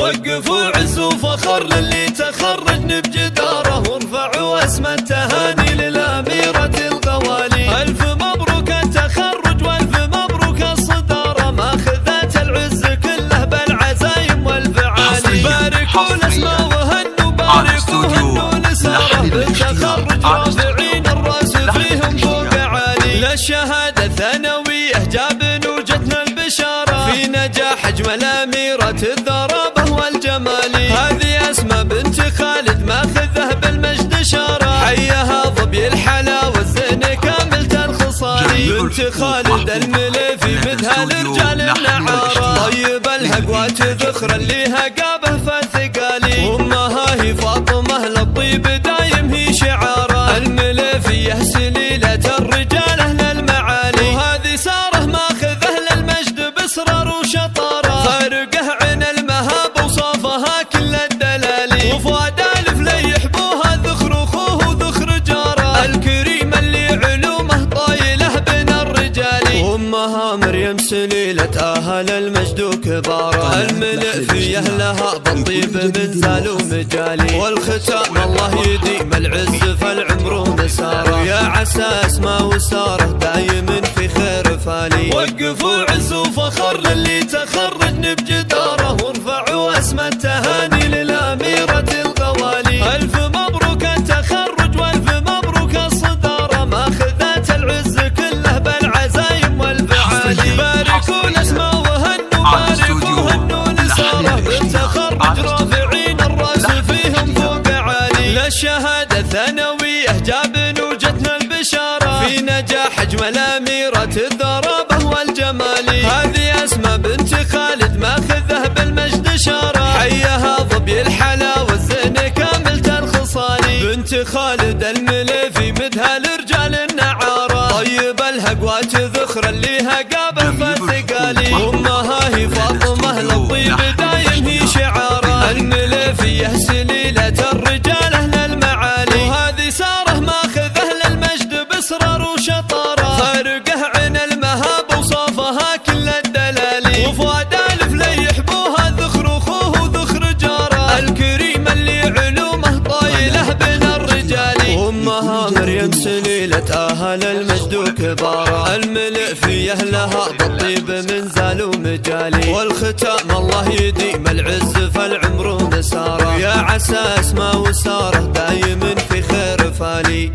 وقفوا عز وفخر للي تخرجن بجداره، وارفعوا اسم التهاني للأميرة الغوالي. ألف مبروك التخرج والف مبروك الصدارة، ماخذات العز كله بالعزايم والفعالي. باركوا الاسماء وهنوا، باركوا هنوا لساره، بالتخرج رافعين الراس فيهم فوق عالي. للشهادة الثانوية جاب وجتنا البشارة، في نجاح أجمل أميرة الذرابة والجمال. هذه أسماء بنت خالد ماخذه بالمجد شارة، حيها ظبي الحلا والزين كاملة الخصال. بنت خالد المليفي بدها لرجال النعارة، طيب الهقوات ذخرا اللي هقابه فالثقالي. وامها هي فاطمة للطيب دايم هي شعارة، المليفية سليلة الرجال أهل المعالي. وهذه سارة ماخذه للمجد بإصرار وشطارة، فارقه عن المهاب وصافها كل الدلالي. وفؤاد ألف لي يحبوها ذخر أخوه وذخر جاره، الكريم اللي علومه طايله بين الرجال. وامها مريم سليلة أهل المجد وكباره، الملئفية لها بالطيب منزال ومجالي. والختام الله يديم العز فالعمر ومساره، يا عسى اسماء وساره دايم في خير فالي. وقفوا عز وفخر للي تخرجن بجداره، وارفعوا اسم التهاني للأميرة الغوالي. ألف مبروك التخرج والف مبروك الصدارة، ماخذات العز كله بالعزايم والفعالي. باركوا الاسماء وهنوا، باركوا هنوا لساره، بالتخرج رافعين الراس فيهم فوق عالي. للشهادة الثانوية جاب وجتنا البشارة، في نجاح أجمل أميرة الذرابة والجمال. هذه أسماء بنت خالد ماخذه بالمجد شارة، حيها ظبي الحلا والزين كاملة الخصال. بنت خالد المليفي مدها لرجال النعارة، طيب الهقوات ذخر اللي هقابه فالثقالي. وامها هي فاطمة للطيب دايم هي شعارة، المليفية سليلة الرجال أهل المعالي. وهذه سارة ماخذه للمجد بإصرار وشطارة، فارقه عن المهاب وصافها كل الدلالي. وفؤاد ألف لي يحبوها ذخر أخوه وذخر جاره، الكريم اللي علومه طايله بين الرجال. وامها مريم سليلة أهل المجد وكباره، الملئفية لها بالطيب منزال ومجالي. والختام الله يديم العز فالعمر ومساره، يا عسى اسماء وساره دايم في خير فالي.